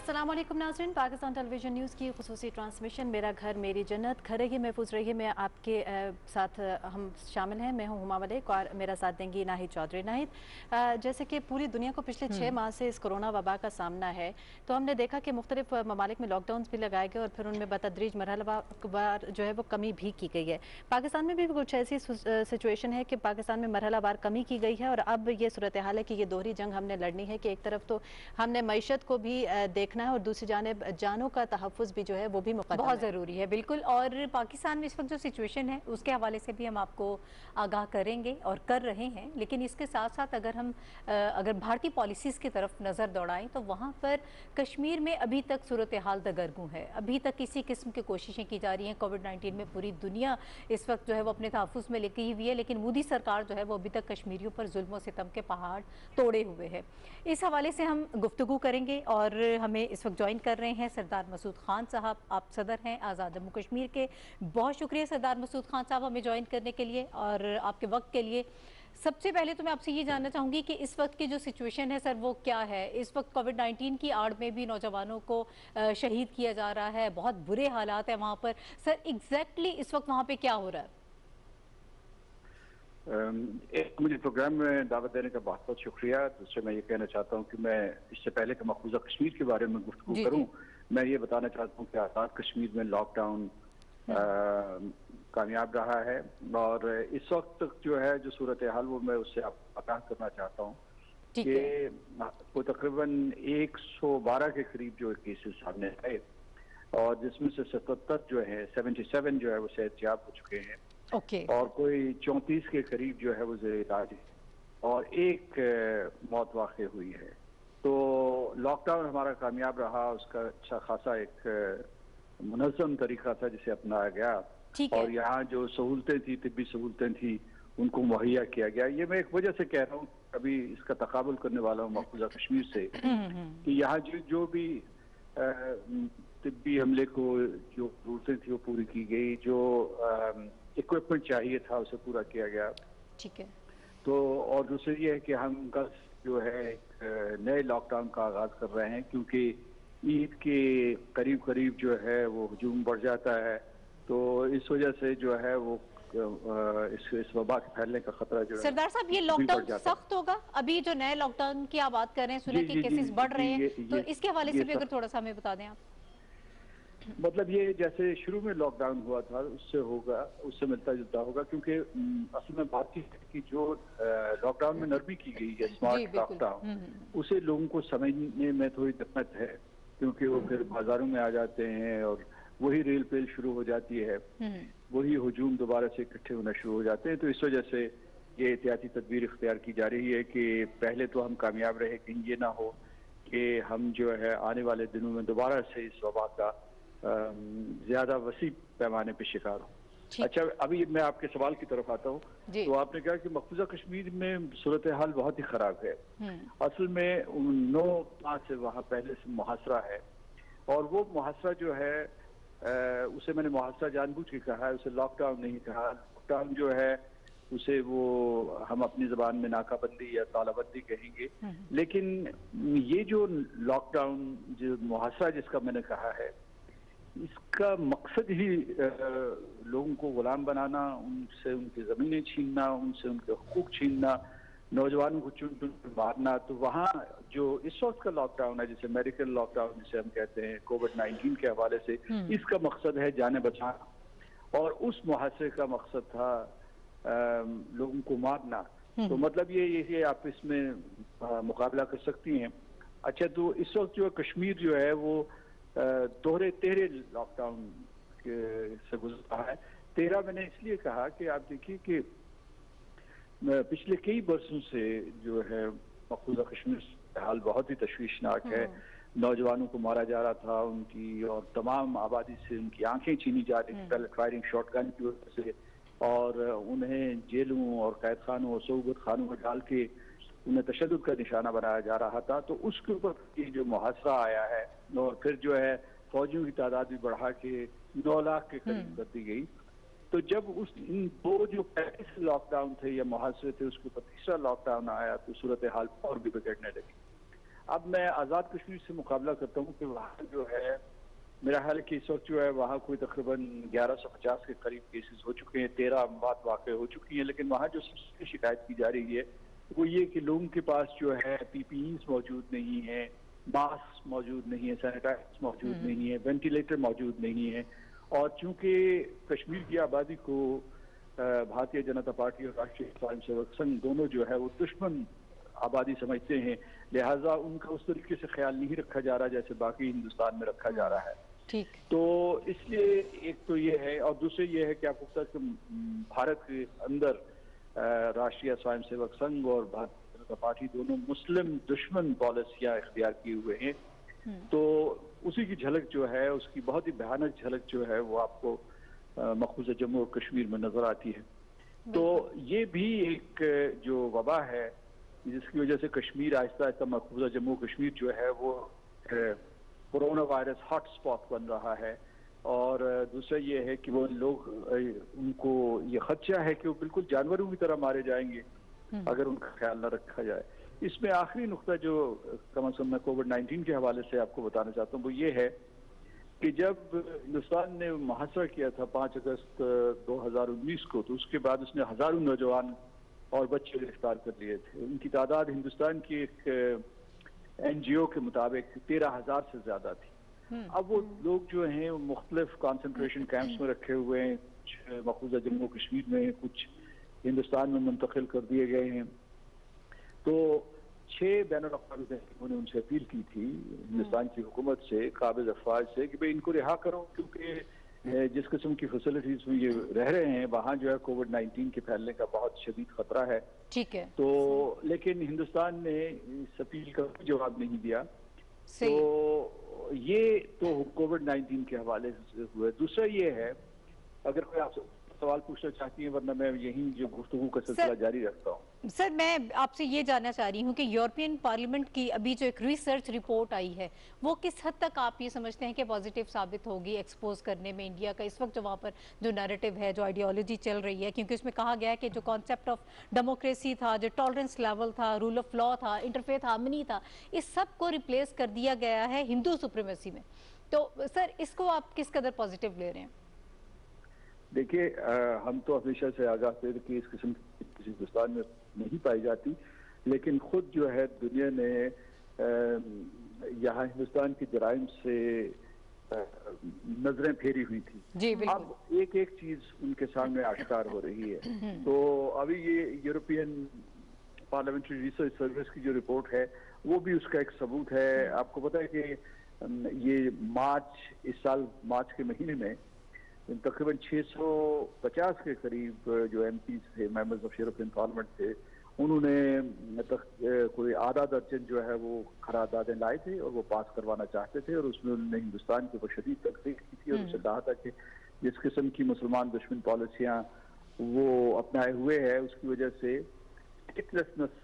अस्सलाम वालेकुम नाज़रीन, पाकिस्तान टेलीविज़न न्यूज़ की खुसूसी ट्रांसमिशन मेरा घर मेरी जन्नत, घर रहिए महफूज रहिए में आपके साथ हम शामिल हैं। मैं हूं हुमा मलिक और मेरा साथ देंगी नाहिद चौधरी। नाहिद, जैसे कि पूरी दुनिया को पिछले 6 माह से इस कोरोना वबा का सामना है, तो हमने देखा कि मुख्तलिफ ममालिक में लॉकडाउन भी लगाए गए और फिर उनमें बतदरीज मरहलावार जो है वो कमी भी की गई है। पाकिस्तान में भी कुछ ऐसी सिचुएशन है कि पाकिस्तान में मरहलावार कमी की गई है और अब ये सूरत हाल है कि ये दोहरी जंग हमने लड़नी है कि एक तरफ तो हमने मईशत को भी देखना है और दूसरी जानिब जानों का तहफ़्फ़ुज़ भी जो है वो भी मुक़द्दम बहुत है। ज़रूरी है, बिल्कुल। और पाकिस्तान में इस वक्त जो सिचुएशन है उसके हवाले से भी हम आपको आगाह करेंगे और कर रहे हैं, लेकिन इसके साथ साथ अगर भारतीय पॉलिसीज़ की तरफ नज़र दौड़ाएं तो वहाँ पर कश्मीर में अभी तक सूरत हाल दगरगूं है। अभी तक किसी किस्म की कोशिशें की जा रही हैं। कोविड-19 में पूरी दुनिया इस वक्त जो है वो अपने तहफ़्फ़ुज़ में लेके हुई है, लेकिन मोदी सरकार जो है वो अभी तक कश्मीरियों पर जुल्म और सितम के पहाड़ तोड़े हुए है। इस हवाले से हम गुफ्तगू करेंगे और हमें इस वक्त ज्वाइन कर रहे हैं सरदार मसूद खान साहब। आप सदर हैं आज़ाद जम्मू कश्मीर के। बहुत शुक्रिया सरदार मसूद खान साहब हमें ज्वाइन करने के लिए और आपके वक्त के लिए। सबसे पहले तो मैं आपसे ये जानना चाहूँगी कि इस वक्त की जो सिचुएशन है सर वो क्या है। इस वक्त कोविड-19 की आड़ में भी नौजवानों को शहीद किया जा रहा है, बहुत बुरे हालात है वहाँ पर। सर एग्जैक्टली इस वक्त वहाँ पर क्या हो रहा है? एक मुझे प्रोग्राम में दावत देने का बहुत बहुत शुक्रिया। दूसरे मैं ये कहना चाहता हूँ कि मैं इससे पहले कि मकबूजा कश्मीर के बारे में गुफ्तगू करूँ, मैं ये बताना चाहता हूँ कि आज़ाद कश्मीर में लॉकडाउन कामयाब रहा है और इस वक्त तक जो है जो सूरत हाल वो मैं उससे आप आगाह करना चाहता हूँ कि वो तकरीबन 112 के करीब जो केसेस सामने आए और जिसमें से 77 जो है 77 जो है वो सेहतयाब हो चुके हैं और कोई 34 के करीब जो है वो ज़ेर इलाज है और एक मौत वाक़ई हुई है। तो लॉकडाउन हमारा कामयाब रहा, उसका अच्छा खासा एक मुनज़्ज़म तरीका था जिसे अपनाया गया और यहाँ जो सहूलतें थी, तिब्बी सहूलतें थी, उनको मुहैया किया गया। ये मैं एक वजह से कह रहा हूँ, अभी इसका तकाबुल करने वाला हूँ मकबूजा कश्मीर से कि यहाँ जो भी तिब्बी हमले को जो जरूरतें थी वो पूरी की गई, जो इक्विपमेंट चाहिए था उसे पूरा किया गया। ठीक है। तो और दूसरी ये है कि हम कल जो है नए लॉकडाउन का आगाज कर रहे हैं क्योंकि ईद के करीब करीब जो है वो हुजूम बढ़ जाता है, तो इस वजह से जो है वो इस वबा के फैलने का खतरा जो है। सरदार साहब, ये लॉकडाउन सख्त होगा? अभी जो नए लॉकडाउन की आप बात कर रहे हैं, सुना कि केसेस बढ़ रहे हैं, तो इसके हवाले से भी अगर थोड़ा सा हमें बता दें आप। मतलब ये जैसे शुरू में लॉकडाउन हुआ था उससे होगा, उससे मिलता जुलता होगा क्योंकि असल में बात है कि जो लॉकडाउन में नरमी की गई है, स्मार्ट लॉकडाउन, उसे लोगों को समझने में थोड़ी दिक्कत है क्योंकि वो फिर बाजारों में आ जाते हैं और वही रेल पेल शुरू हो जाती है, वही हुजूम दोबारा से इकट्ठे होना शुरू हो जाते हैं। तो इस वजह से ये एहतियाती तदबीर इख्तियार की जा रही है कि पहले तो हम कामयाब रहे, कहीं ये ना हो कि हम जो है आने वाले दिनों में दोबारा से इस वबा का ज्यादा वसी पैमाने पे शिकार हो। अच्छा, अभी मैं आपके सवाल की तरफ आता हूँ। तो आपने कहा कि मकबूजा कश्मीर में सूरत हाल बहुत ही खराब है। असल में 9 माह से वहाँ पहले से मुहासरा है और वो मुहासरा जो है उसे मैंने मुहासरा जानबूझ के कहा है, उसे लॉकडाउन नहीं कहा। लॉकडाउन जो है उसे वो हम अपनी जबान में नाकाबंदी या तालाबंदी कहेंगे, लेकिन ये जो लॉकडाउन जो मुहासरा जिसका मैंने कहा है, इसका मकसद ही लोगों को गुलाम बनाना, उनसे उनकी ज़मीनें छीनना, उनसे उनके हुकूक छीनना, नौजवानों को चुन चुन कर मारना। तो वहाँ जो इस वक्त का लॉकडाउन है, जिसे मेडिकल लॉकडाउन जिसे हम कहते हैं कोविड-19 के हवाले से, इसका मकसद है जाने बचाना और उस मुहासरे का मकसद था लोगों को मारना। तो मतलब ये आप इसमें मुकाबला कर सकती हैं। अच्छा, तो इस वक्त जो कश्मीर जो है वो दोहरे 13 लॉकडाउन से गुजर रहा है। 13 मैंने इसलिए कहा कि आप देखिए कि पिछले कई बरसों से जो है मकबूजा कश्मीर हाल बहुत ही तशवीशनाक है। नौजवानों को मारा जा रहा था, उनकी और तमाम आबादी से उनकी आंखें छीनी जा रही थी पहले फायरिंग शॉटगन की वजह से, और उन्हें जेलों और कैद खानों और सोबत खानों में डाल के उन्हें तशद्दुद का निशाना बनाया जा रहा था। तो उसके ऊपर ये जो मुहासरा आया है और फिर जो है फौजियों की तादाद भी बढ़ा के 9 लाख के करीब कर दी गई। तो जब इन दो जो पहले से लॉकडाउन थे या मुहासरे थे उसके ऊपर तीसरा लॉकडाउन आया तो सूरत हाल और भी बिगड़ने लगी। अब मैं आज़ाद कश्मीर से मुकाबला करता हूँ कि वहाँ जो है मेरा ख्याल है कि इस वक्त जो है वहाँ कोई तकरीबन 1150 के करीब केसेस हो चुके हैं, 13 अमवात वाक़ हो चुकी हैं, लेकिन वहाँ जो सबसे शिकायत की जा रही है वो ये कि लोगों के पास जो है पीपीईज मौजूद नहीं है, मास्क मौजूद नहीं है, सैनिटाइजर मौजूद नहीं है, वेंटिलेटर मौजूद नहीं है। और चूंकि कश्मीर की आबादी को भारतीय जनता पार्टी और राष्ट्रीय स्वयंसेवक संघ दोनों जो है वो दुश्मन आबादी समझते हैं, लिहाजा उनका उस तरीके से ख्याल नहीं रखा जा रहा जैसे बाकी हिंदुस्तान में रखा जा रहा है। ठीक। तो इसलिए एक तो ये है, और दूसरे ये है कि आपको पता है कि भारत के अंदर राष्ट्रीय स्वयंसेवक संघ और भारतीय जनता पार्टी दोनों मुस्लिम दुश्मन पॉलिसियां इख्तियार किए हुए हैं। तो उसी की झलक जो है, उसकी बहुत ही भयानक झलक जो है वो आपको मखसूस जम्मू और कश्मीर में नजर आती है। तो ये भी एक जो वबा है जिसकी वजह से कश्मीर आहिस्ता आहिस्ता मखसूस जम्मू कश्मीर जो है वो कोरोना वायरस हॉटस्पॉट बन रहा है। और दूसरा ये है कि वो लोग, उनको ये खदशा है कि वो बिल्कुल जानवरों की तरह मारे जाएंगे अगर उनका ख्याल न रखा जाए। इसमें आखिरी नुक्ता जो कम अज कम मैं कोविड-19 के हवाले से आपको बताना चाहता हूँ वो ये है कि जब हिंदुस्तान ने मुहासरा किया था 5 अगस्त 2019 को, तो उसके बाद उसने हजारों नौजवान और बच्चे गिरफ्तार कर लिए थे। उनकी तादाद हिंदुस्तान की एक NGO के मुताबिक 13,000 से ज्यादा थी। अब वो लोग जो हैं मुख्तलिफ कॉन्सेंट्रेशन कैंप्स में रखे हुए हैं, कुछ मखसूसा जम्मू कश्मीर में, कुछ हिंदुस्तान में मुंतकिल कर दिए गए हैं। तो 6 बैनुल-अक़वामी तहरीकों ने उनसे अपील की थी हिंदुस्तान की हुकूमत से, काबिज अफवाज से, कि भाई इनको रिहा करो, क्योंकि जिस किस्म की फैसिलिटीज में ये रह रहे हैं वहाँ जो है कोविड-19 के फैलने का बहुत शदीद खतरा है। ठीक है। तो लेकिन हिंदुस्तान ने इस अपील का जवाब नहीं दिया। तो ये तो कोविड-19 के हवाले से हुए। दूसरा ये है, अगर कोई आपसे सवाल पूछना चाहती है, वरना मैं यही जो गुफ्तगू का सिलसिला जारी रखता हूँ। सर, मैं आपसे ये जानना चाह रही हूँ कि यूरोपियन पार्लियामेंट की अभी जो एक रिसर्च रिपोर्ट आई है वो किस हद तक आप ये समझते हैं कि पॉजिटिव साबित होगी एक्सपोज करने में इंडिया का इस वक्त जो वहाँ पर जो नैरेटिव है, जो आइडियोलॉजी चल रही है? क्योंकि उसमें कहा गया है कि जो कॉन्सेप्ट ऑफ डेमोक्रेसी था, जो टॉलरेंस लेवल था, रूल ऑफ लॉ था, इंटरफेथ हार्मनी था, इस सब को रिप्लेस कर दिया गया है हिंदू सुप्रीमेसी में। तो सर, इसको आप किस कदर पॉजिटिव ले रहे हैं? देखिए, हम तो हमेशा से आगाह थे कि इस किस्म की हिंदुस्तान में नहीं पाई जाती, लेकिन खुद जो है दुनिया ने यहाँ हिंदुस्तान की जराइम से नजरें फेरी हुई थी। जी बिल्कुल। अब एक एक चीज उनके सामने आश्कार हो रही है। तो अभी ये यूरोपियन पार्लियामेंट्री रिसर्च सर्विस की जो रिपोर्ट है वो भी उसका एक सबूत है। आपको पता है कि ये इस साल मार्च के महीने में तकरीबन 650 के करीब जो MP थे, मेंबर्स ऑफ यूरोपियन पार्लियामेंट थे, उन्होंने कोई आधा दर्जन जो है वो करारदादें लाए थे और वो पास करवाना चाहते थे, और उसमें उन्होंने हिंदुस्तान के ऊपर शदीद तनकीद की थी और उसे कहा था कि जिस किस्म की मुसलमान दुश्मन पॉलिसियां वो अपनाए हुए है उसकी वजह से स्टेटलेसनेस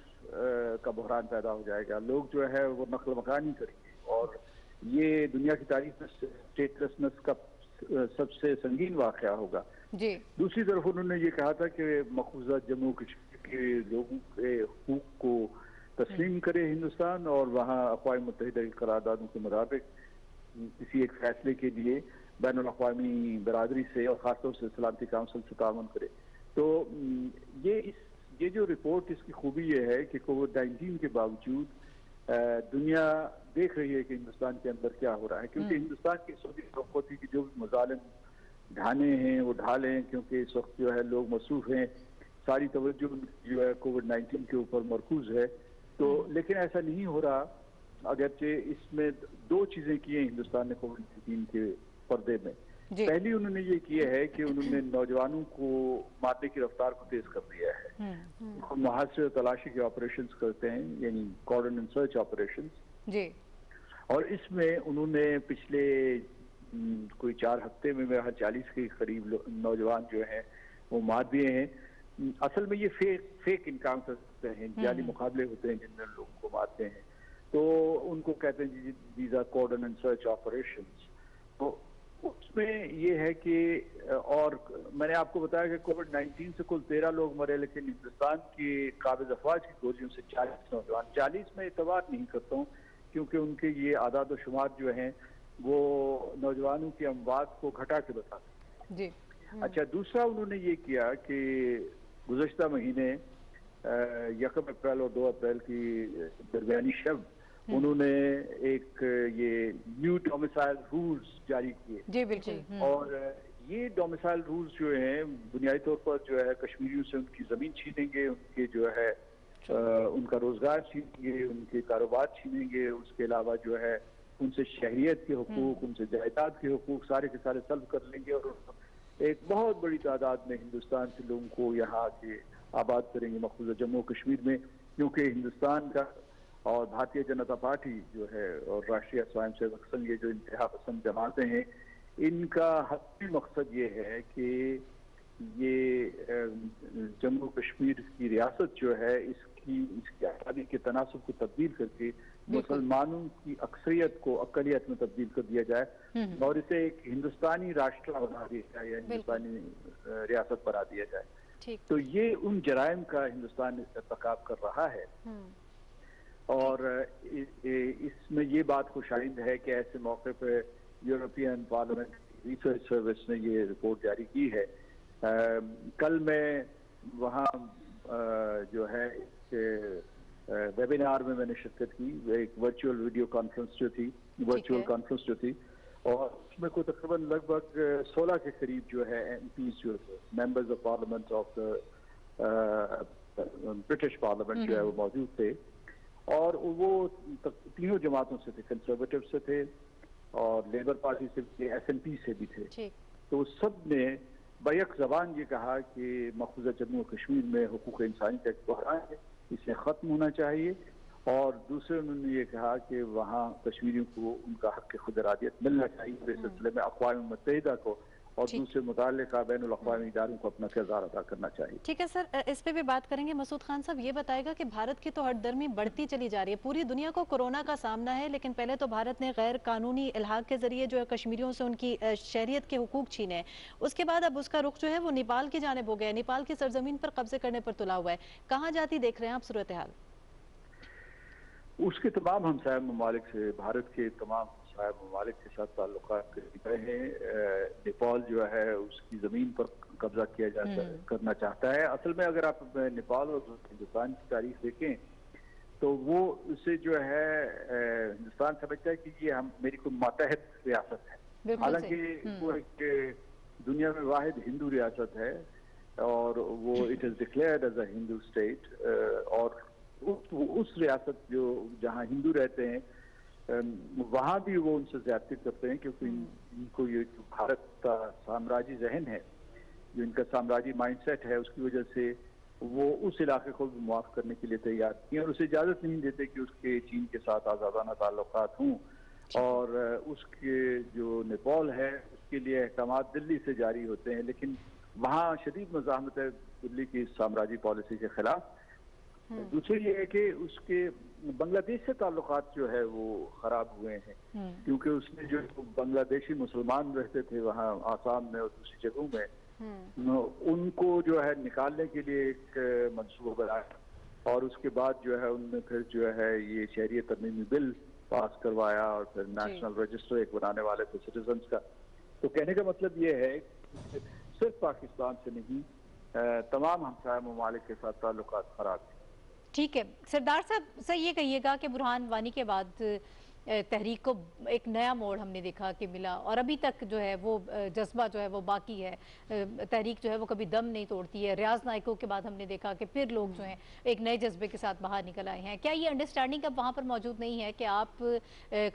का बहरान पैदा हो जाएगा। लोग जो है वो नकल मकानी करेंगे, और ये दुनिया की तारीख में स्टेटलेसनेस का सबसे संगीन वाकया होगा। जी। दूसरी तरफ उन्होंने ये कहा था कि मखसूसा जम्मू कश्मीर के लोगों के हुकूक को तस्लीम करे हिंदुस्तान, और वहाँ अक़वाम मुत्तहिदा की करारदादों के मुताबिक किसी एक फैसले के लिए बैनुल-अक़वामी बरादरी से और खासतौर से सलामती काउंसिल से ताउन करे। तो ये जो रिपोर्ट, इसकी खूबी ये है कि कोविड-19 के बावजूद दुनिया देख रही है कि हिंदुस्तान के अंदर क्या हो रहा है, क्योंकि हिंदुस्तान की सोची तवक्को थी कि जो भी मज़ालिम ढाने हैं वो ढालें, क्योंकि इस वक्त जो है लोग मसरूफ हैं, सारी तवज्जो जो है कोविड-19 के ऊपर मरकूज है। तो लेकिन ऐसा नहीं हो रहा, अगरचे इसमें 2 चीजें की हैं हिंदुस्तान ने कोविड-19 के पर्दे में। पहली उन्होंने ये किया है कि उन्होंने नौजवानों को मारने की रफ्तार को तेज कर दिया है। मुहासरे तलाशी के ऑपरेशंस करते हैं, यानी कॉर्डन एंड सर्च ऑपरेशंस जी। और इसमें उन्होंने पिछले कोई 4 हफ्ते में 40 के करीब नौजवान जो हैं वो मार दिए हैं। असल में ये फेक इनकाउंटर होते हैं, जाली मुकाबले होते हैं जिनमें लोगों को मारते हैं, तो उनको कहते हैं these are cordon and search operations. तो उसमें ये है कि, और मैंने आपको बताया कि कोविड-19 से कुल 13 लोग मरे, लेकिन हिंदुस्तान की काबिज अफवाज की गोलियों से 40 नौजवान, 40 में इतबार नहीं करता हूँ, क्योंकि उनके ये आदाद व शुमार जो हैं वो नौजवानों की अमवात को घटा के बताते जी। अच्छा, दूसरा उन्होंने ये किया कि गुज़श्ता महीने 1 अप्रैल और 2 अप्रैल की दरमियानी शब उन्होंने एक ये न्यू डोमिसाइल रूल्स जारी किए। जी बिल्कुल। और ये डोमिसाइल रूल्स जो हैं बुनियादी तौर पर जो है कश्मीरियों से उनकी ज़मीन छीनेंगे, उनके जो है उनका रोजगार छीनेंगे, उनके कारोबार छीनेंगे, उसके अलावा जो है उनसे शहरियत के हुकूक, उनसे जायदाद के हुकूक सारे के सारे सल्ब कर लेंगे और एक बहुत बड़ी तादाद में हिंदुस्तान के लोगों को यहाँ के आबाद करेंगे मखसूस जम्मू कश्मीर में, क्योंकि हिंदुस्तान का और भारतीय जनता पार्टी जो है और राष्ट्रीय स्वयंसेवक संघ, ये जो इंतहा पसंद जमातें हैं, इनका हकीकी मकसद ये है कि ये जम्मू कश्मीर की रियासत जो है इसकी आबादी के तनासब को तब्दील करके मुसलमानों की अक्सरियत को अकलियत में तब्दील कर दिया जाए और इसे एक हिंदुस्तानी राष्ट्र बना दिया जाए या हिंदुस्तानी रियासत बना दिया जाए। तो ये उन जराइम का हिंदुस्तान इर्तिकाब कर रहा है और इसमें ये बात खुशाइंद है कि ऐसे मौके पर यूरोपियन पार्लियामेंट रिसर्च सर्विस ने ये रिपोर्ट जारी की है। कल मैं वहाँ जो है वेबिनार में मैंने शिरकत की, एक वर्चुअल वीडियो कॉन्फ्रेंस जो थी, वर्चुअल कॉन्फ्रेंस जो थी, और उसमें को तकरीबन लगभग 16 के करीब जो है एमपीज जो थे, members of parliament of British parliament जो है वो मौजूद थे और वो तीनों जमातों से थे, कंजर्वेटिव से थे और लेबर पार्टी से थे, एसएनपी से भी थे। तो सब ने बैक जबान ये कहा कि मखसूसा जम्मू कश्मीर में हुकूक इंसानी का एक बहरान है, इसे ख़त्म होना चाहिए। और दूसरे उन्होंने ये कहा कि वहाँ कश्मीरियों को उनका हक़ खुद इरादियत मिलना चाहिए। इस सिलसिले में अक़वाम मुत्तहिदा को और दूसरे मुताल्लिक़ा बैनुल अक़वामी इदारों को अपना किरदार अदा करना चाहिए। ठीक है सर, इस पे भी बात करेंगे। मसूद खान साहब ये बताएगा कि भारत की तो हठधर्मी बढ़ती चली जा रही है, पूरी दुनिया को कोरोना का सामना है, लेकिन पहले तो भारत ने गैर कानूनी इल्हाक के जरिए जो है कश्मीरियों से उनकी शहरियत के हुकूक छीने, उसके बाद अब उसका रुख जो है वो नेपाल की जानिब हो गया, नेपाल की सरजमीन पर कब्जे करने पर तुला हुआ है। कहाँ जाती देख रहे हैं आप सूरत हाल? उसके तमाम हमसाया ममालिक से, भारत के तमाम हमसाया ममालिक के साथ ताल्लुकात गए हैं। नेपाल जो है उसकी ज़मीन पर कब्जा किया करना चाहता है। असल में अगर आप नेपाल और हिंदुस्तान की तारीख देखें तो वो उसे जो है हिंदुस्तान समझता है कि ये मेरी कोई मातहत रियासत है, हालांकि वो एक दुनिया में वाहिद हिंदू रियासत है और वो it is declared as a Hindu state. और उस रियासत जो जहाँ हिंदू रहते हैं वहाँ भी वो उनसे ज्यादती करते हैं, क्योंकि इनको ये जो भारत का साम्राज्य जहन है, जो इनका साम्राज्य माइंडसेट है, उसकी वजह से वो उस इलाके को भी मुआफ करने के लिए तैयार नहीं है और उसे इजाज़त नहीं देते कि उसके चीन के साथ आज़ादाना ताल्लुकात हों। और उसके जो नेपाल है उसके लिए अहकाम दिल्ली से जारी होते हैं, लेकिन वहाँ शदीद मज़ाहमत है दिल्ली की साम्राज्य पॉलिसी के खिलाफ। दूसरी ये है कि उसके बांग्लादेश से ताल्लुकात जो है वो खराब हुए हैं, क्योंकि उसमें जो बांग्लादेशी मुसलमान रहते थे वहाँ आसाम में और दूसरी जगहों में, उनको जो है निकालने के लिए एक मंसूबा बनाया और उसके बाद जो है उनने फिर जो है ये शहरी तरमीमी बिल पास करवाया और फिर नेशनल रजिस्टर एक बनाने वाले थे सिटीजन्स का। तो कहने का मतलब ये है कि सिर्फ पाकिस्तान से नहीं, तमाम हमसाया ममालिक के साथ ताल्लुकात खराब है। ठीक है सरदार साहब, सर ये कहिएगा कि बुरहान वानी के बाद तहरीक को एक नया मोड़ हमने देखा कि मिला और अभी तक जो है वो जज्बा जो है वो बाकी है, तहरीक जो है वो कभी दम नहीं तोड़ती है। रियाज नायकों के बाद हमने देखा कि फिर लोग जो हैं एक नए जज्बे के साथ बाहर निकल आए हैं। क्या ये अंडरस्टैंडिंग अब वहाँ पर मौजूद नहीं है कि आप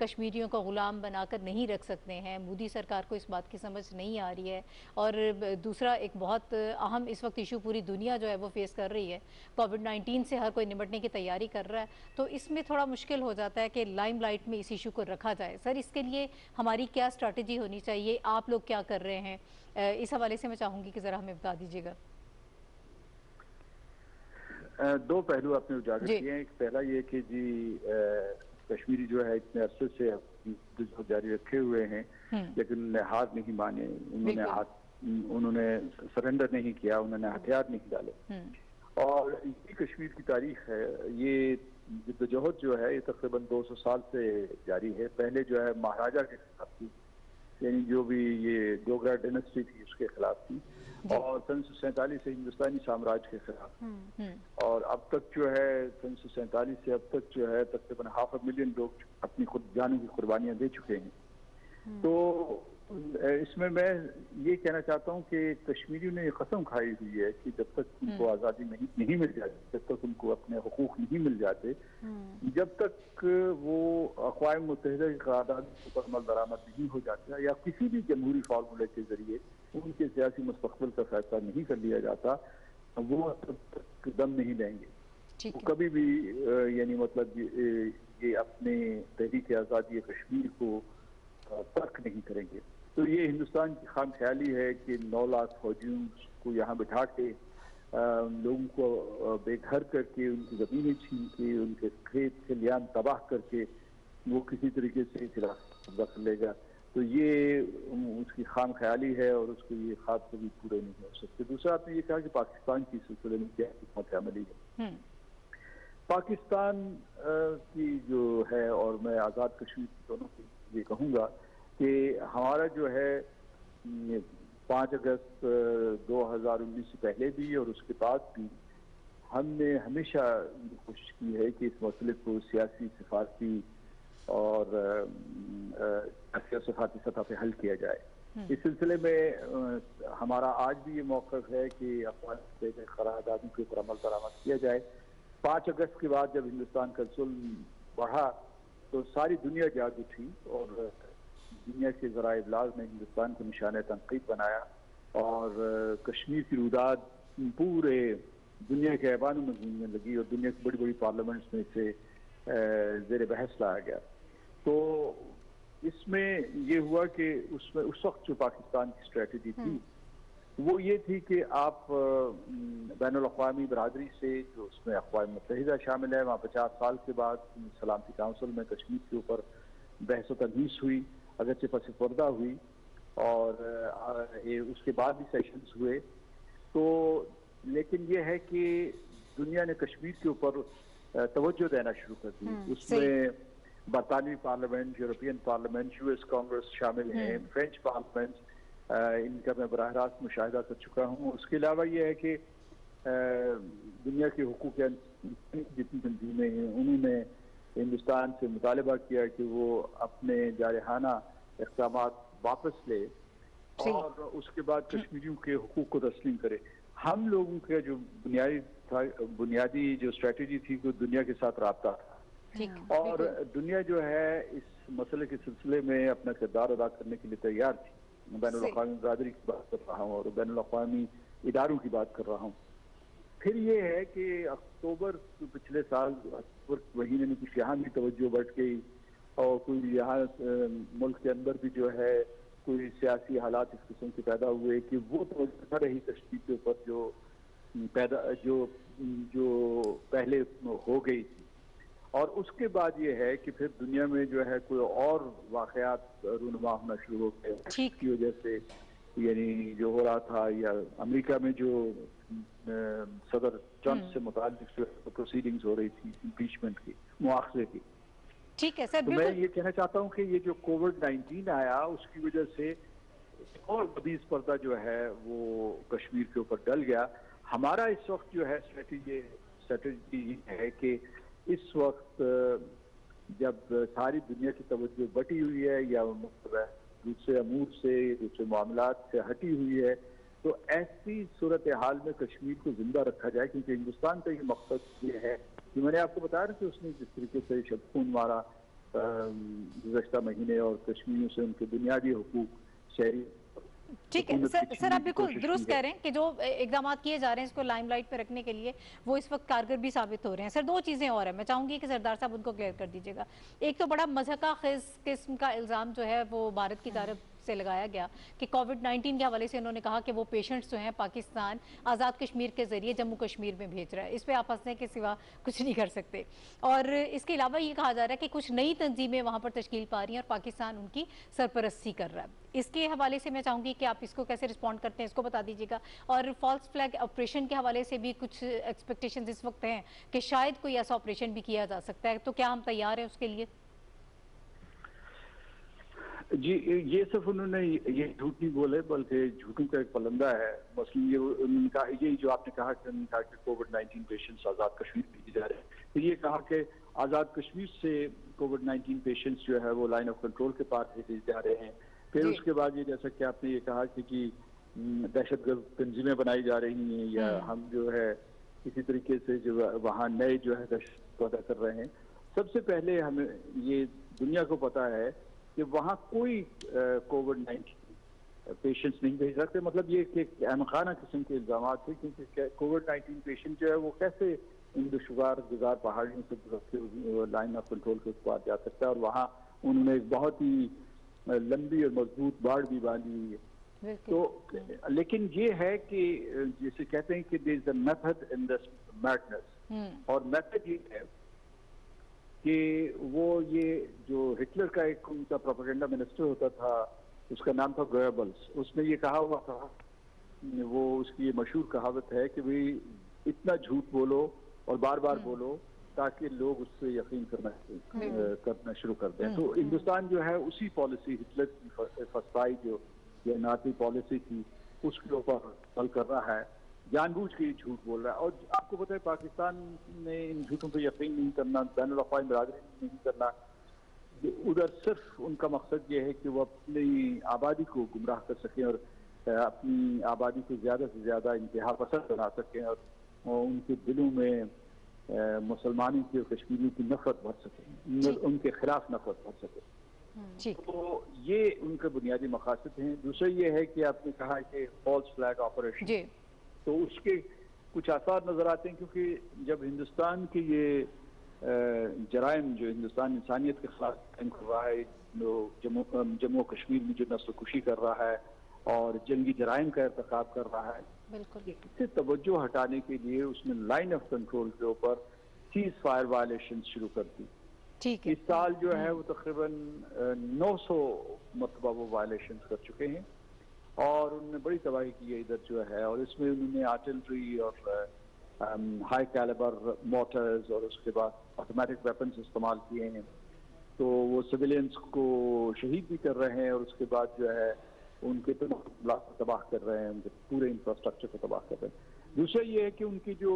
कश्मीरियों को गुलाम बनाकर नहीं रख सकते हैं? मोदी सरकार को इस बात की समझ नहीं आ रही है। और दूसरा एक बहुत अहम इस वक्त इशू पूरी दुनिया जो है वो फेस कर रही है, कोविड-19 से हर कोई निपटने की तैयारी कर रहा है, तो इसमें थोड़ा मुश्किल हो जाता है कि लाइमलाइट में इस इशू को रखा जाए। सर इसके लिए हमारी क्या स्ट्रैटेजी होनी चाहिए, आप लोग क्या कर रहे हैं? इस हवाले से मैं चाहूंगी कि जरा हमें बता दीजिएगा। दो पहलू आपने उजागर किए हैं। एक पहला ये कि जी कश्मीरी जो है इतने अरसे से जारी रखे हुए हैं लेकिन उन्होंने हार नहीं माने, उन्होंने सरेंडर नहीं किया, उन्होंने हथियार नहीं डाले। और ये कश्मीर की तारीख है, ये जिद्दोजहद जो है ये तकरीबन 200 साल से जारी है। पहले जो है महाराजा के खिलाफ थी, यानी जो भी ये डोगरा डायनेस्टी थी उसके खिलाफ थी, और 1947 से हिंदुस्तानी साम्राज्य के खिलाफ। और अब तक जो है 1947 से अब तक जो है तकरीबन 500,000 लोग अपनी खुद जानों की कुर्बानियां दे चुके हैं। तो इसमें मैं ये कहना चाहता हूँ कि कश्मीरियों ने कसम खाई हुई है कि जब तक उनको आज़ादी नहीं मिल जाती, जब तक उनको अपने हुकूक नहीं मिल जाते, जब तक वो अक़वाम मुत्तहिदा की क़रारदाद पर अमल दरामद नहीं हो जाता या किसी भी जमहूरी फार्मूले के जरिए उनके सियासी मुस्तक़बिल का फैसला नहीं कर लिया जाता, वो तब तक दम नहीं लेंगे। वो कभी भी यानी मतलब ये अपने तहरीक आज़ादी कश्मीर को तर्क नहीं करेंगे। तो ये हिंदुस्तान की खाम ख्याली है कि 9 लाख फौजियों को यहाँ बिठा के लोगों को बेघर करके, उनकी ज़मीनें छीन के, उनके खेत खलियान तबाह करके वो किसी तरीके से खिलाफ कर लेगा। तो ये उसकी खाम ख्याली है और उसको ये ख्वाब कभी पूरे नहीं हो सकते। दूसरा आपने ये कहा कि पाकिस्तान की सिलसिले में क्या हिकमत अमली है। पाकिस्तान की जो है, और मैं आज़ाद कश्मीर दोनों की ये कहूँगा कि हमारा जो है 5 अगस्त 2019 से पहले भी और उसके बाद भी हमने हमेशा कोशिश की है कि इस मसले को सियासी, सिफारती और सफारती सतह पे हल किया जाए। इस सिलसिले में हमारा आज भी ये मौक़िफ़ है कि अफ़गान क़रारदादों के ऊपर अमल दरामद किया जाए। 5 अगस्त के बाद जब हिंदुस्तान का जुल्म बढ़ा तो सारी दुनिया जाग उठी और दुनिया के ज़राए इब्लाग ने हिंदुस्तान को निशाने तनक़ीद बनाया और कश्मीर की रुदाद पूरे दुनिया के ऐवानों में गूंजने लगी और दुनिया की बड़ी बड़ी पार्लियामेंट्स में इसे ज़ेर बहस लाया गया। तो इसमें ये हुआ कि उसमें उस वक्त जो पाकिस्तान की स्ट्रेटजी थी वो ये थी कि आप बैनुल-अक़वामी बरादरी से, जो उसमें अक़वाम मुत्तहिदा शामिल है, वहाँ 50 साल के बाद सलामती काउंसिल में कश्मीर के ऊपर बहस व तनहीस हुई, अगरचे पस पर्दा हुई और उसके बाद भी सेशंस हुए। तो लेकिन ये है कि दुनिया ने कश्मीर के ऊपर तवज्जो देना शुरू कर दी। उसमें बरतानवी parliament, European parliament, US Congress शामिल हैं, फ्रेंच पार्लियामेंट, इनका मैं बराह रास्त मुशाहिदा कर चुका हूँ। उसके अलावा ये है कि दुनिया के हुकूक जितनी तंजीमें हैं उन्होंने हिंदुस्तान से मुतालबा किया कि वो अपने जारहाना इक़दाम वापस ले और उसके बाद कश्मीरियों के हुकूक को तस्लीम करे। हम लोगों का जो बुनियादी जो स्ट्रेटजी थी वो दुनिया के साथ राब्ता था और दुनिया जो है इस मसले के सिलसिले में अपना किरदार अदा करने के लिए तैयार थी। बैनुल-अक़वामी बरादरी की बात कर रहा हूँ और बैनुल-अक़वामी इदारों की बात कर रहा हूँ। फिर ये है कि अक्टूबर पिछले साल अक्टूबर महीने में कुछ यहाँ भी तवज्जो बढ़ गई और कोई यहाँ मुल्क के अंदर भी जो है कोई सियासी हालात इस किस्म के पैदा हुए कि वो तवज्जो न रही कश्मीर के ऊपर जो पहले हो गई थी। और उसके बाद ये है कि फिर दुनिया में जो है कोई और वाक़यात रूनुमा होना शुरू हो गए की वजह से, यानी जो हो रहा था, या अमेरिका में जो सदर ट्रंप से मुताल्लिक़ प्रोसीडिंग्स हो रही थी इम्पीचमेंट की, मुआखज़े की। ठीक है सर, तो मैं ये कहना चाहता हूँ कि ये जो कोविड-19 आया उसकी वजह से और बदीज़ पर्दा जो है वो कश्मीर के ऊपर डल गया। हमारा इस वक्त जो है स्ट्रेटजी है कि इस वक्त जब सारी दुनिया की तवज्जो बटी हुई है या दूसरे अमूर से, दूसरे मामलात से हटी हुई है, तो ऐसी सूरत हाल में कश्मीर को जिंदा रखा जाए, क्योंकि हिंदुस्तान का ये मकसद ये है कि मैंने आपको बताया कि उसने जिस तरीके से शब खून मारा गुज़श्ता महीने और कश्मीरियों से उनके बुनियादी हुकूक शहरी। ठीक है सर, आप बिल्कुल दुरुस्त कह रहे हैं कि जो इक़दाम किए जा रहे हैं इसको लाइमलाइट पे रखने के लिए वो इस वक्त कारगर भी साबित हो रहे हैं। सर, 2 चीज़ें और हैं, मैं चाहूँगी कि सरदार साहब उनको क्लियर कर दीजिएगा। एक तो बड़ा मज़हका ख़िज़ किस्म का इल्ज़ाम जो है वो भारत की तरफ से लगाया गया कि कोविड-19 के हवाले से उन्होंने कहा कि वो पेशेंट्स जो हैं पाकिस्तान आज़ाद कश्मीर के ज़रिए जम्मू कश्मीर में भेज रहा है। इस पर आप हंसने के सिवा कुछ नहीं कर सकते। और इसके अलावा ये कहा जा रहा है कि कुछ नई तंजीमें वहाँ पर तश्कील पा रही हैं और पाकिस्तान उनकी सरपरस्ती कर रहा है। इसके हवाले से मैं चाहूँगी कि आप इसको कैसे रिस्पॉन्ड करते हैं, इसको बता दीजिएगा। और फॉल्स फ्लैग ऑपरेशन के हवाले से भी कुछ एक्सपेक्टेशंस इस वक्त हैं कि शायद कोई ऐसा ऑपरेशन भी किया जा सकता है, तो क्या हम तैयार हैं उसके लिए? जी, ये सिर्फ उन्होंने ये झूठ नहीं बोले, बल्कि झूठों का एक पलंदा है। मसलन ये उन्होंने कहा, ये जो आपने कहा कि कोविड-19 पेशेंट्स आज़ाद कश्मीर भेजे जा रहे हैं, तो ये कहा कि आज़ाद कश्मीर से कोविड-19 पेशेंट्स जो है वो लाइन ऑफ कंट्रोल के पास भेजे जा रहे हैं। फिर उसके बाद ये जैसा कि आपने ये कहा कि दहशतगर्द तंजीमें बनाई जा रही हैं, या हम जो है किसी तरीके से जो वहाँ नए जो है दहशत पैदा कर रहे हैं। सबसे पहले हमें ये दुनिया को पता है कि वहाँ कोई कोविड-19 पेशेंट्स नहीं भेज सकते। मतलब ये कि अहमखाना किस्म के इल्जाम थे, क्योंकि कोविड-19 पेशेंट जो है वो कैसे इन दुश्वार गुजार पहाड़ियों से गुजरते हुए लाइन ऑफ कंट्रोल के पार जा सकता है। और वहाँ उन्होंने एक बहुत ही लंबी और मजबूत बाढ़ भी बांधी हुई है। तो लेकिन ये है कि जैसे कहते हैं कि there is a method in this madness, और मेथड ये है कि वो ये जो हिटलर का एक उनका प्रोपेगेंडा मिनिस्टर होता था, उसका नाम था गोएबल्स, उसने ये कहा हुआ था, वो उसकी ये मशहूर कहावत है कि भाई इतना झूठ बोलो और बार बार बोलो ताकि लोग उससे यकीन करना शुरू कर दें। तो हिंदुस्तान जो है उसी पॉलिसी, हिटलर की फसाई जो ये नाती पॉलिसी थी, उसके ऊपर हल कर रहा है, जानबूझ के झूठ बोल रहा है। और आपको पता है पाकिस्तान ने इन झूठों पर यकीन नहीं करना, बैनुल-अक़वामी बिरादरी नहीं करना, उधर सिर्फ उनका मकसद ये है कि वो अपनी आबादी को गुमराह कर सकें और अपनी आबादी को ज़्यादा से ज़्यादा इंतहा पसंद बना सकें, और उनके दिलों में मुसलमानों की और कश्मीरियों की नफरत भर सके, उनके खिलाफ नफरत भर सके। तो ये उनके बुनियादी मकासद हैं। दूसरा ये है कि आपने कहा कि फॉल्स फ्लैग ऑपरेशन, तो उसके कुछ आसार नजर आते हैं, क्योंकि जब हिंदुस्तान के ये जराइम जो हिंदुस्तान इंसानियत के खिलाफ कर रहा है, जम्मू कश्मीर में जो नस्ल कुशी कर रहा है और जंगी जराइम का इर्तिकाब कर रहा है, इससे तवज्जो हटाने के लिए उसने लाइन ऑफ कंट्रोल के ऊपर सीज फायर वायलेशन शुरू कर दी। ठीक है। इस साल जो है वो तकरीबन 900 मरतबा वो वायलेशन कर चुके हैं, और उन्होंने बड़ी तबाही की है इधर जो है। और इसमें उन्होंने आर्टिलरी और हाई कैलिबर मोटर्स और उसके बाद ऑटोमेटिक वेपन्स इस्तेमाल किए हैं। तो वो सिविलियंस को शहीद भी कर रहे हैं, और उसके बाद जो है उनके तबाह कर रहे हैं, उनके पूरे इंफ्रास्ट्रक्चर को तबाह कर रहे हैं। दूसरा ये है कि उनकी जो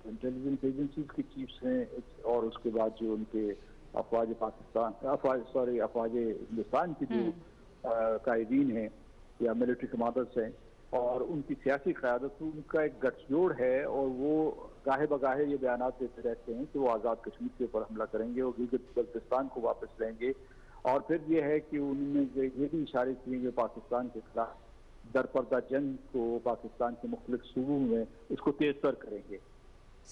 इंटेलिजेंस एजेंसीज के चीफ्स हैं, और उसके बाद जो उनके अफवाज हिंदुस्तान की जो कायदीन हैं या मिलिट्री कमांडर्स हैं, और उनकी सियासी क़यादत, उनका एक गठजोड़ है, और वो गाहे बगाहे ये बयान देते रहते हैं कि वो आज़ाद कश्मीर के ऊपर हमला करेंगे और गिलगित बल्तिस्तान को वापस लेंगे। और फिर ये है कि उन्होंने ये भी इशारे किए कि पाकिस्तान के खिलाफ दरपर्दा जंग को पाकिस्तान के मुख्तलिफ सूबों में उसको तेजतर करेंगे।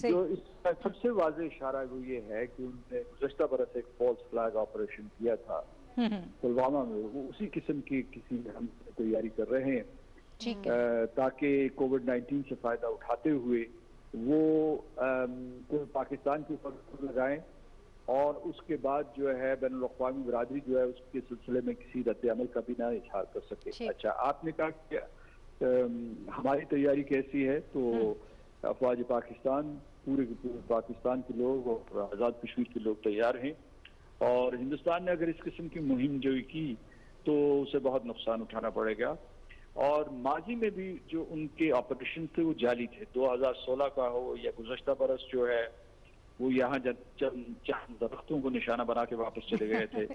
जो इसका सबसे वाज़ेह इशारा वो ये है कि उन्होंने गुज़श्ता बरस एक फॉल्स फ्लैग ऑपरेशन किया था पुलवामा में, वो उसी किस्म की किसी हम तैयारी कर रहे हैं, ताकि कोविड-19 से फायदा उठाते हुए वो पाकिस्तान के ऊपर लगाएं, और उसके बाद जो है बैनुल-अक़वामी बिरादरी जो है उसके सिलसिले में किसी रद्द-ए-अमल का भी ना इज़हार कर सके। अच्छा, आपने कहा कि हमारी तैयारी कैसी है, तो अफवाज पाकिस्तान, पूरे पाकिस्तान के लोग और आज़ाद कश्मीर के लोग तैयार हैं, और हिंदुस्तान ने अगर इस किस्म की मुहिम जो की तो उसे बहुत नुकसान उठाना पड़ेगा। और माजी में भी जो उनके ऑपरेशन थे वो जाली थे, 2016 का हो या गुज़श्ता बरस जो है वो यहाँ चंद दरख्तों को निशाना बना के वापस चले गए थे।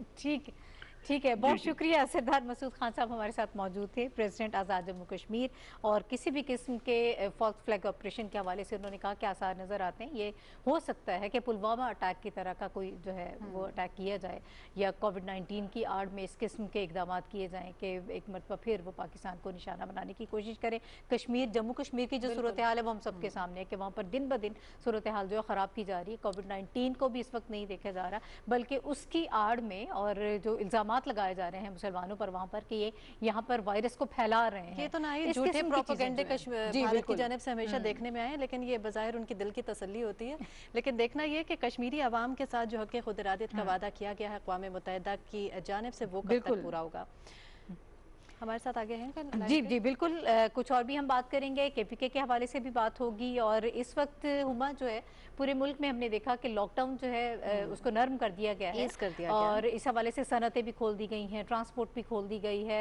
ठीक है, बहुत शुक्रिया। सरदार मसूद खान साहब हमारे साथ मौजूद थे, प्रेसिडेंट आज़ाद जम्मू कश्मीर, और किसी भी किस्म के फॉल्स फ्लैग ऑपरेशन के हवाले से उन्होंने कहा कि आसार नज़र आते हैं। ये हो सकता है कि पुलवामा अटैक की तरह का कोई जो है वो अटैक किया जाए, या कोविड-19 की आड़ में इस किस्म के इकदाम किए जाएँ कि एक मरतबा फिर वो पाकिस्तान को निशाना बनाने की कोशिश करें। कश्मीर, जम्मू कश्मीर की जो सूरत हाल है वो हम सबके सामने है कि वहाँ पर दिन ब दिन सूरत हाल जो है ख़राब की जा रही है। कोविड-19 को भी इस वक्त नहीं देखा जा रहा, बल्कि उसकी आड़ में और जो इल्ज़ाम इल्जामात लगाए जा रहे हैं मुसलमानों पर वहाँ पर कि ये यहाँ पर वायरस को फैला रहे हैं। ये तो ना ही झूठे प्रोपेगेंडे भारत की जानिब से हमेशा देखने में आए, लेकिन ये बज़ाहिर उनकी दिल की तसल्ली होती है। लेकिन देखना ये कि कश्मीरी अवाम के साथ जो हक़ खुद इरादत का वादा किया गया है अक़वाम मुत्तहिदा की जानिब से, वो कब तक पूरा होगा? हमारे साथ आगे हैं जी जी बिल्कुल, कुछ और भी हम बात करेंगे, केपीके के हवाले से भी बात होगी। और इस वक्त हुमा जो है पूरे मुल्क में हमने देखा कि लॉकडाउन जो है उसको नर्म कर दिया गया है और इस हवाले से सनतें भी खोल दी गई हैं, ट्रांसपोर्ट भी खोल दी गई है,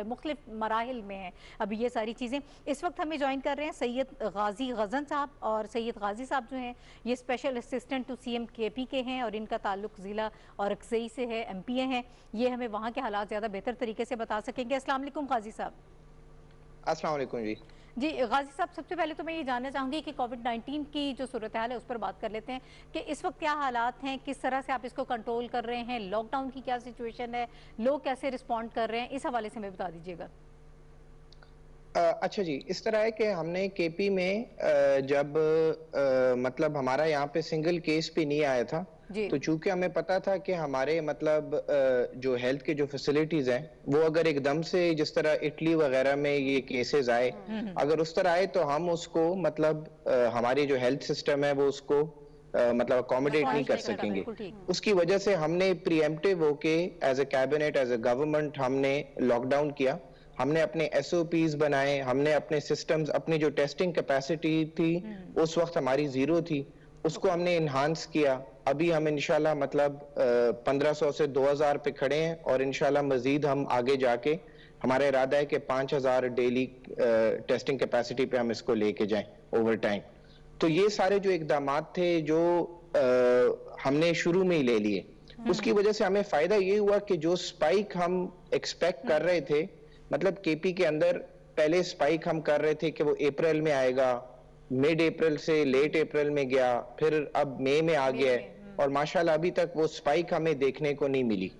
मुख्तलिफ मराहिल में है अभी ये सारी चीज़ें। इस वक्त हमें ज्वाइन कर रहे हैं सैयद गाजी गजन साहब, और सैयद गाजी साहब जो हैं ये special assistant to CM KPK हैं और इनका ताल्लुक ज़िला और अक्सई से है, MPA हैं। ये हमें वहाँ के हालात ज़्यादा बेहतर तरीके से बता सकेंगे। अस्सलाम वालेकुम गाजी साहब। अस्सलाम वालेकुम जी। जी गाजी साहब, सबसे पहले तो मैं ये जानना चाहूँगी कि कोविड-19 की जो सूरत हाल है उस पर बात कर लेते हैं कि इस वक्त क्या हालात हैं, किस तरह से आप इसको कंट्रोल कर रहे हैं, लॉकडाउन की क्या सिचुएशन है, लोग कैसे रिस्पॉन्ड कर रहे हैं, इस हवाले से हमें बता दीजिएगा। अच्छा जी, इस तरह है कि हमने KP में जब मतलब हमारा यहाँ पे सिंगल केस भी नहीं आया था, तो चूंकि हमें पता था कि हमारे मतलब जो हेल्थ के जो फैसिलिटीज हैं वो अगर एकदम से जिस तरह इटली वगैरह में ये केसेस आए, अगर उस तरह आए तो हम उसको मतलब हमारी जो हेल्थ सिस्टम है वो उसको मतलब अकोमोडेट नहीं कर सकेंगे। उसकी वजह से हमने प्रीएम्प्टिव होके as a cabinet, as a government हमने लॉकडाउन किया। हमने अपने SOPs बनाए, हमने अपने सिस्टम्स, अपनी जो टेस्टिंग कैपेसिटी थी उस वक्त हमारी 0 थी, उसको हमने इन्हांस किया। अभी हम इंशाल्लाह मतलब 1500 से 2000 पे खड़े हैं और इंशाल्लाह मजीद हम आगे जाके हमारा इरादा है कि 5000 डेली टेस्टिंग कैपेसिटी पे हम इसको लेके जाएं ओवर टाइम। तो ये सारे जो इकदामात थे जो हमने शुरू में ही ले लिए, उसकी वजह से हमें फायदा ये हुआ कि जो स्पाइक हम एक्सपेक्ट कर रहे थे, मतलब KP के अंदर पहले स्पाइक हम कर रहे थे कि वो अप्रैल में आएगा, मिड अप्रैल से लेट अप्रैल में गया, फिर अब मई में आ गया है और माशाल्लाह अभी तक वो स्पाइक हमें देखने को नहीं मिली।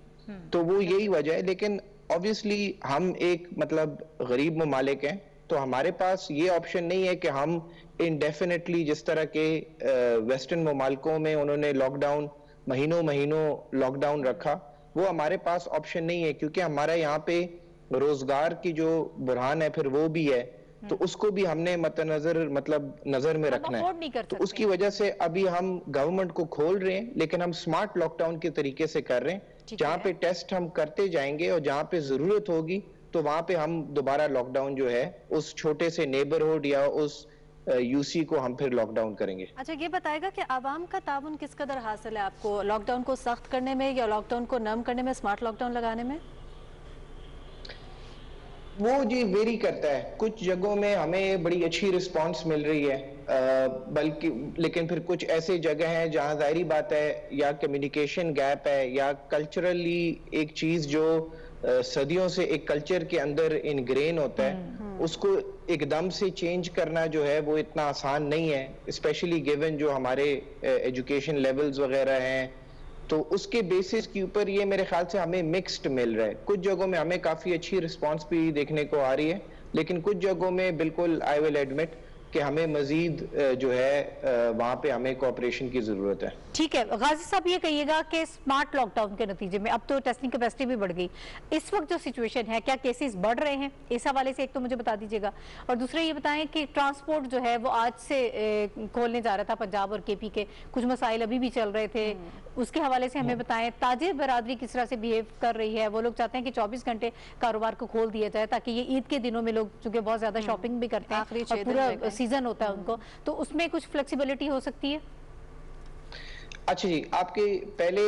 तो वो यही वजह है। लेकिन ऑब्वियसली हम एक मतलब गरीब ममालिक हैं, तो हमारे पास ये ऑप्शन नहीं है कि हम इनडेफिनेटली जिस तरह के वेस्टर्न ममालिकों में उन्होंने लॉकडाउन महीनों लॉकडाउन रखा, वो हमारे पास ऑप्शन नहीं है, क्योंकि हमारा यहाँ पे रोजगार की जो बुरहान है फिर वो भी है, तो उसको भी हमने मद्देनजर मतलब नजर में रखना है। तो उसकी वजह से अभी हम गवर्नमेंट को खोल रहे हैं, लेकिन हम स्मार्ट लॉकडाउन के तरीके से कर रहे हैं, जहाँ पे टेस्ट हम करते जाएंगे और जहाँ पे जरूरत होगी तो वहां पे हम दोबारा लॉकडाउन जो है उस छोटे से नेबरहुड या उस UC को हम फिर लॉकडाउन करेंगे। अच्छा, ये बताएगा कि आवाम का ताउन किस कदर हासिल है आपको लॉकडाउन को सख्त करने में या लॉकडाउन को नरम करने में, स्मार्ट लॉकडाउन लगाने में? वो जी वेरी करता है। कुछ जगहों में हमें बड़ी अच्छी रिस्पांस मिल रही है, बल्कि लेकिन फिर कुछ ऐसे जगह हैं जहां जाहिर बात है या कम्युनिकेशन गैप है या कल्चरली एक चीज जो सदियों से एक कल्चर के अंदर इनग्रेन होता है, उसको एकदम से चेंज करना जो है वो इतना आसान नहीं है, स्पेशली गिवन जो हमारे एजुकेशन लेवल्स वगैरह हैं। तो उसके बेसिस के ऊपर ये मेरे ख्याल से हमें मिक्स्ड मिल रहा है। कुछ जगहों में हमें काफी अच्छी रिस्पांस भी देखने को आ रही है, लेकिन कुछ जगहों में बिल्कुल आई विल एडमिट कि हमें मजीद जो है वहां पे हमें कोऑपरेशन की जरूरत है। ठीक है गाजी साहब, ये कहिएगा कि स्मार्ट लॉकडाउन के नतीजे में अब तो टेस्टिंग कैपेसिटी भी बढ़ गई, इस वक्त जो सिचुएशन है क्या केसेस बढ़ रहे हैं? इस हवाले से एक तो मुझे बता दीजिएगा, और दूसरा ये बताएं कि ट्रांसपोर्ट जो है वो आज से खोलने जा रहा था पंजाब और KP के, कुछ मसाइल अभी भी चल रहे थे, उसके हवाले से हमें बताएं। ताजिर बरादरी किस तरह से बिहेव कर रही है? वो लोग चाहते हैं कि 24 घंटे कारोबार को खोल दिया जाए ताकि ये ईद के दिनों में लोग चूंकि बहुत ज्यादा शॉपिंग भी करते हैं और पूरा सीजन होता है उनको, तो उसमें कुछ फ्लेक्सिबिलिटी हो सकती है। अच्छा जी, आपके पहले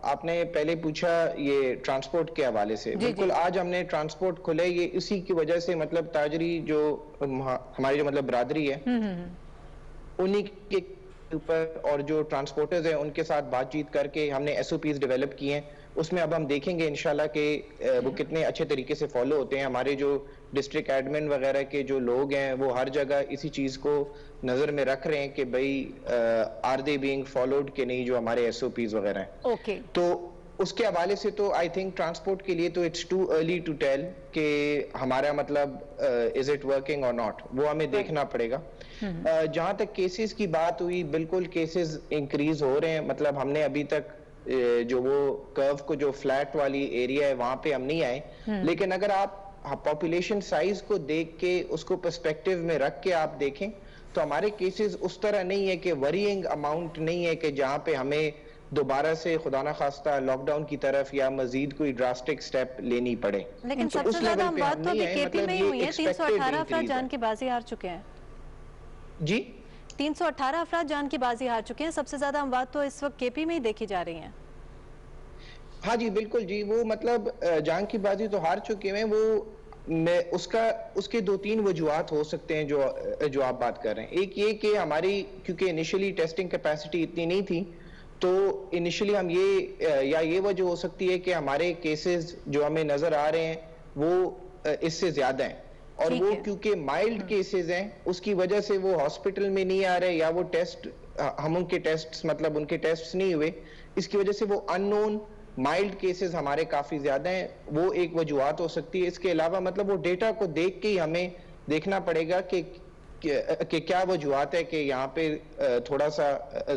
आपने पहले पूछा ये ट्रांसपोर्ट के हवाले से। बिल्कुल, आज हमने ट्रांसपोर्ट खुले, ये इसी की वजह से मतलब ताजरी जो हमारी जो मतलब बरादरी है उन्हीं के ऊपर और जो ट्रांसपोर्टर्स हैं उनके साथ बातचीत करके हमने SOPs डेवलप किए हैं। उसमें अब हम देखेंगे इंशाल्लाह कि वो कितने अच्छे तरीके से फॉलो होते हैं। हमारे जो डिस्ट्रिक्ट एडमिन वगैरह के जो लोग हैं वो हर जगह इसी चीज को नजर में रख रहे हैं कि भाई आर दे बीइंग फॉलोड कि नहीं, जो हमारे SOPs वगैरह हैं। ओके, तो उसके हवाले से तो आई थिंक ट्रांसपोर्ट के लिए तो it's too early to tell कि हमारा मतलब इज इट वर्किंग और नॉट, वो हमें देखना पड़ेगा। जहां तक केसेस की बात हुई, बिल्कुल केसेस इंक्रीज हो रहे हैं। मतलब हमने अभी तक जो वो कर्व को जो फ्लैट वाली एरिया है वहां पे हम नहीं आए, लेकिन अगर आप पॉपुलेशन साइज को देख के उसको पर्सपेक्टिव में रख के आप देखें तो हमारे केसेस उस तरह नहीं है कि वरीइंग अमाउंट नहीं है कि जहां पे हमें दोबारा से खुदा ना खास्ता लॉकडाउन की तरफ या मजीद कोई ड्रास्टिक स्टेप लेनी पड़े। लेकिन सबसे ज्यादा बात तो अभी केपी में ही हुई है, 318 अफराद जान की बाजी हार चुके हैं जी। 318 अफराद जान की बाजी हार चुके हैं। सबसे ज्यादा अमवात तो इस वक्त केपी में ही देखी जा रही हैं। हाँ जी बिल्कुल जी, वो मतलब जान की बाजी तो हार चुके हैं। वो उसके 2-3 वजूहात हो सकते हैं जो आप बात कर रहे हैं। एक ये कि हमारी क्योंकि इनिशियली टेस्टिंग कैपेसिटी इतनी नहीं थी, तो इनिशियली हम ये वजह हो सकती है कि हमारे केसेस जो हमें नजर आ रहे हैं वो इससे ज्यादा हैं, और वो क्योंकि माइल्ड केसेस हैं उसकी वजह से वो हॉस्पिटल में नहीं आ रहे, या वो टेस्ट हम उनके टेस्ट मतलब उनके टेस्ट नहीं हुए, इसकी वजह से वो अननोन माइल्ड केसेस हमारे काफी ज्यादा हैं। वो एक वजूहत हो सकती है। इसके अलावा मतलब वो डेटा को देख के ही हमें देखना पड़ेगा कि क्या वजूहत है कि यहाँ पे थोड़ा सा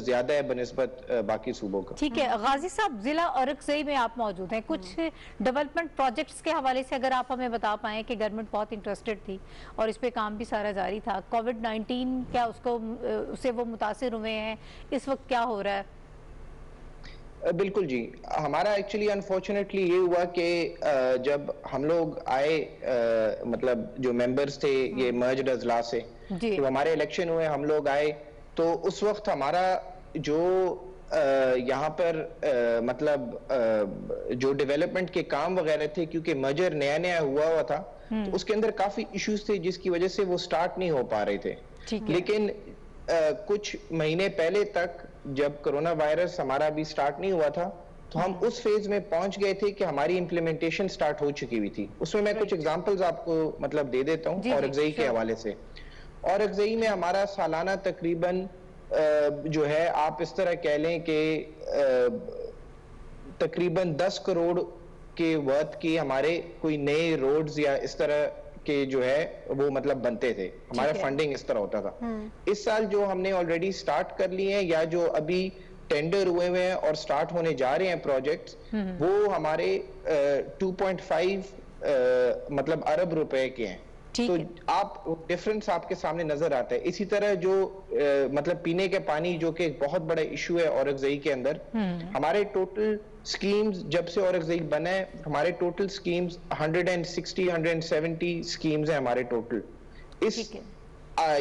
ज्यादा है बनिस्बत बाकी सूबों का। ठीक है गाजी साहब, जिला औरंगजेब में आप मौजूद हैं, कुछ डेवलपमेंट प्रोजेक्ट्स के हवाले से अगर आप हमें बता पाएं कि गवर्नमेंट बहुत इंटरेस्टेड थी और इस पे काम भी सारा जारी था, कोविड-19 क्या उससे वो मुतासिर हुए हैं, इस वक्त क्या हो रहा है? बिल्कुल जी, हमारा एक्चुअली अनफॉर्चुनेटली ये हुआ कि जब हम लोग आए मतलब जो मेंबर्स थे ये मर्ज्ड अजला से, तो हमारे इलेक्शन हुए, हम लोग आए, तो उस वक्त हमारा जो यहाँ पर मतलब जो डेवलपमेंट के काम वगैरह थे, क्योंकि मर्जर नया हुआ था, तो उसके अंदर काफी इश्यूज थे जिसकी वजह से वो स्टार्ट नहीं हो पा रहे थे। लेकिन कुछ महीने पहले तक जब कोरोना वायरस हमारा भी स्टार्ट नहीं हुआ था, तो हम उस फेज में पहुंच गए थे कि हमारी इम्प्लीमेंटेशन स्टार्ट हो चुकी हुई थी। उसमें मैं कुछ एग्जांपल्स आपको मतलब दे देता हूं औरंगजेब के हवाले से। औरंगजेब में हमारा सालाना तकरीबन जो है आप इस तरह कह लें कि तकरीबन 10 करोड़ के वर्थ की हमारे कोई नए रोड्स या इस तरह के जो है वो मतलब बनते थे, हमारा फंडिंग इस तरह होता था। इस साल जो हमने ऑलरेडी स्टार्ट कर लिए हैं या जो अभी टेंडर हुए हुए हैं और स्टार्ट होने जा रहे हैं प्रोजेक्ट्स, वो हमारे 2.5 मतलब अरब रुपए के हैं। तो आप डिफरेंस आपके सामने नजर आता है। इसी तरह जो मतलब पीने के पानी जो कि एक बहुत बड़ा इशू है औरंगजेब के अंदर, हमारे टोटल स्कीम्स जब से औरंगजेब बना है, हमारे टोटल स्कीम्स 160-170 स्कीम्स हैं हमारे टोटल।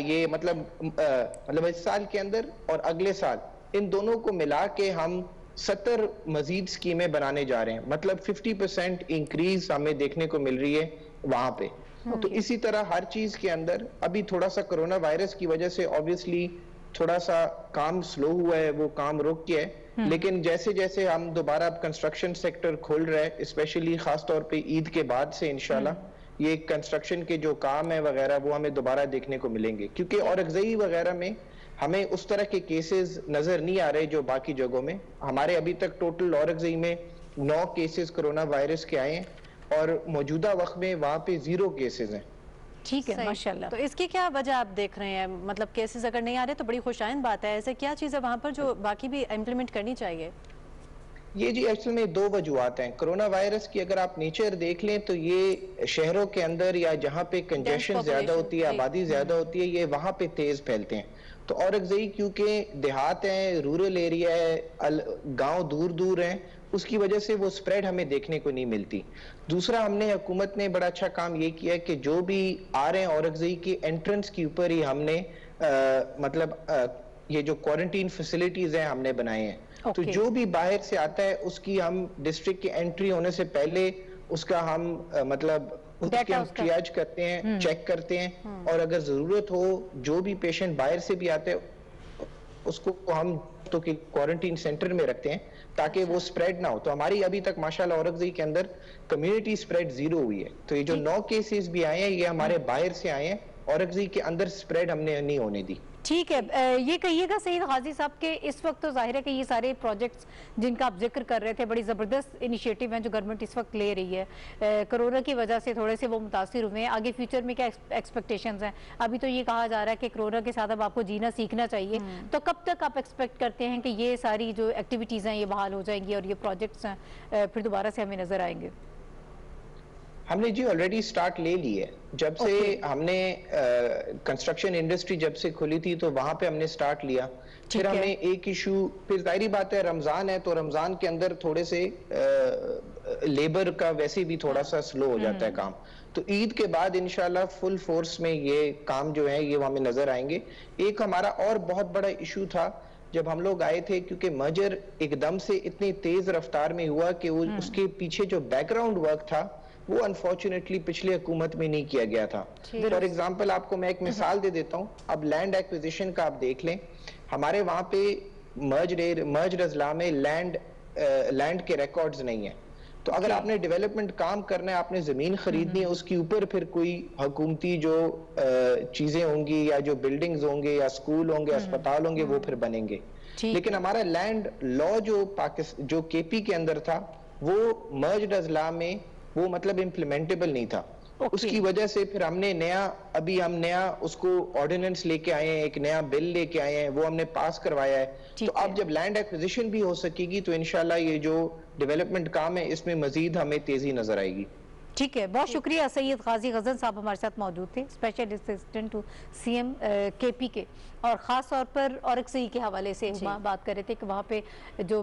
ये मतलब इस साल के अंदर और अगले साल इन दोनों को मिला के हम 70 मजीद स्कीमें बनाने जा रहे हैं। मतलब 50% इंक्रीज हमें देखने को मिल रही है वहां पे। तो इसी तरह हर चीज के अंदर अभी थोड़ा सा कोरोना वायरस की वजह से ऑब्वियसली थोड़ा सा काम स्लो हुआ है, वो काम रुक गया है। लेकिन जैसे जैसे हम दोबारा कंस्ट्रक्शन सेक्टर खोल रहे हैं, स्पेशली खास तौर पे ईद के बाद से इंशाल्लाह ये कंस्ट्रक्शन के जो काम है वगैरह वो हमें दोबारा देखने को मिलेंगे, क्योंकि औरंगजेब वगैरह में हमें उस तरह के केसेस नजर नहीं आ रहे जो बाकी जगहों में। हमारे अभी तक टोटल औरंगजेब में 9 केसेस कोरोना वायरस के आए हैं और मौजूदा वक्त में वहां पे 0 केसेस हैं। ठीक है, माशाल्लाह। तो इसकी क्या वजह आप देख रहे हैं? मतलब केसेस अगर नहीं आ रहे तो बड़ी खुशाइंद बात है, ऐसे क्या चीज़ है वहां पर जो बाकी भी इम्प्लीमेंट करनी चाहिए? ये जी एक्चुअल में 2 वजूहत हैं। कोरोना वायरस की अगर आप नेचर देख लें तो ये शहरों के अंदर या जहाँ पे कंजेशन ज्यादा होती है, आबादी ज्यादा होती है, ये वहां पे तेज फैलते हैं। तो औरंगजेब क्योंकि देहात है, रूरल एरिया है, गांव दूर दूर हैं, उसकी वजह से वो स्प्रेड हमें देखने को नहीं मिलती। दूसरा, हमने हुकूमत ने बड़ा अच्छा काम ये किया है कि जो भी आ रहे हैं औरंगजेब की एंट्रेंस के ऊपर ही हमने ये जो क्वारंटीन फैसिलिटीज हैं हमने बनाए हैं। तो जो भी बाहर से आता है उसकी हम डिस्ट्रिक्ट की एंट्री होने से पहले उसका हम उसके हम ट्रियाज करते हैं, चेक करते हैं, और अगर जरूरत हो जो भी पेशेंट बाहर से भी आते हैं उसको हम तो क्वारंटीन सेंटर में रखते हैं ताकि वो स्प्रेड ना हो। तो हमारी अभी तक माशाल्लाह औरंगजेब के अंदर कम्युनिटी स्प्रेड 0 हुई है। तो ये जो 9 केसेस भी आए हैं ये हमारे बाहर से आए हैं, औरंगजेब के अंदर स्प्रेड हमने नहीं होने दी। ठीक है, ये कहिएगा सईद गाजी साहब के इस वक्त तो जाहिर है कि ये सारे प्रोजेक्ट्स जिनका आप जिक्र कर रहे थे बड़ी ज़बरदस्त इनिशिएटिव हैं जो गवर्नमेंट इस वक्त ले रही है। कोरोना की वजह से थोड़े से वो मुतासिर हुए हैं, आगे फ्यूचर में क्या एक्सपेक्टेशंस हैं? अभी तो ये कहा जा रहा है कि कोरोना के साथ अब आपको जीना सीखना चाहिए, तो कब तक आप एक्सपेक्ट करते हैं कि ये सारी जो एक्टिविटीज़ हैं ये बहाल हो जाएंगी और ये प्रोजेक्ट्स हैं फिर दोबारा से हमें नज़र आएंगे? हमने जी ऑलरेडी स्टार्ट ले ली है। जब से हमने कंस्ट्रक्शन इंडस्ट्री जब से खुली थी तो वहां पे हमने स्टार्ट लिया। फिर हमने एक इशू, फिर जाहिर बात है रमजान है तो रमजान के अंदर थोड़े से लेबर का वैसे भी थोड़ा सा स्लो हो जाता है काम, तो ईद के बाद इंशाल्लाह फुल फोर्स में ये काम जो है ये हमें नजर आएंगे। एक हमारा और बहुत बड़ा इशू था जब हम लोग आए थे, क्योंकि मर्जर एकदम से इतनी तेज रफ्तार में हुआ कि उसके पीछे जो बैकग्राउंड वर्क था वो अनफॉर्चुनेटली पिछली हुकूमत में नहीं किया गया था। फॉर एग्जाम्पल आपको मैं एक मिसाल दे देता हूँ, अब लैंड एक्विजिशन का आप देख लें, हमारे वहां पे मर्ज अजला में लैंड के रिकॉर्ड्स नहीं है, तो अगर आपने डेवलपमेंट काम करना है, आपने जमीन खरीदनी है, उसके ऊपर फिर कोई हुकूमती जो चीजें होंगी या जो बिल्डिंग्स होंगे या स्कूल होंगे, अस्पताल होंगे, वो फिर बनेंगे। लेकिन हमारा लैंड लॉ जो केपी के अंदर था वो मर्ज अजला में वो मतलब इम्प्लीमेंटेबल नहीं था। उसकी वजह से फिर हमने हम नया उसको ऑर्डिनेंस लेके आए हैं, एक नया बिल लेके आए हैं, वो हमने पास करवाया है। तो अब जब लैंड एक्विजिशन भी हो सकेगी तो इंशाल्लाह ये जो डेवलपमेंट काम है इसमें मजीद हमें तेजी नजर आएगी। ठीक है, बहुत शुक्रिया। सैयद गाजी गजन साहब हमारे साथ मौजूद थे, special assistant to CM KP K, और ख़ास तौर पर औरक्सई के हवाले से बात कर रहे थे कि वहाँ पे जो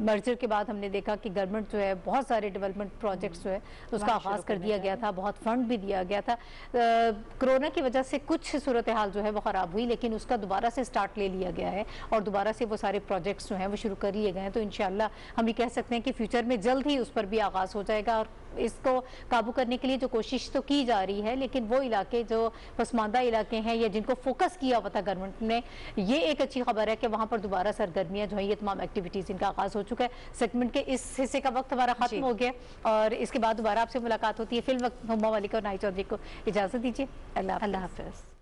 मर्जर के बाद हमने देखा कि गवर्नमेंट जो है बहुत सारे डेवलपमेंट प्रोजेक्ट्स जो है उसका आगाज़ कर दिया गया था, बहुत फंड भी दिया गया था। कोरोना की वजह से कुछ सूरत हाल जो है वो ख़राब हुई, लेकिन उसका दोबारा से स्टार्ट ले लिया गया है और दोबारा से वो सारे प्रोजेक्ट्स जो हैं वो शुरू कर लिए गए हैं। तो इंशाल्लाह हम ये कह सकते हैं कि फ्यूचर में जल्द ही उस पर भी आगाज़ हो जाएगा और इसको काबू करने के लिए जो कोशिश तो की जा रही है, लेकिन वो इलाके जो पसमानदा इलाके हैं या जिनको फोकस किया हुआ था गवर्नमेंट ने, ये एक अच्छी खबर है कि वहाँ पर दोबारा सरगर्मियाँ जो है ये तमाम एक्टिविटीज़ इनका आगाज़ हो चुका है। सेगमेंट के इस हिस्से का वक्त हमारा खत्म हो गया और इसके बाद दोबारा आपसे मुलाकात होती है। फिल वक्त हुमा मलिक और नाहिद चौधरी को इजाज़त दीजिए। अल्लाह हाफ़िज़।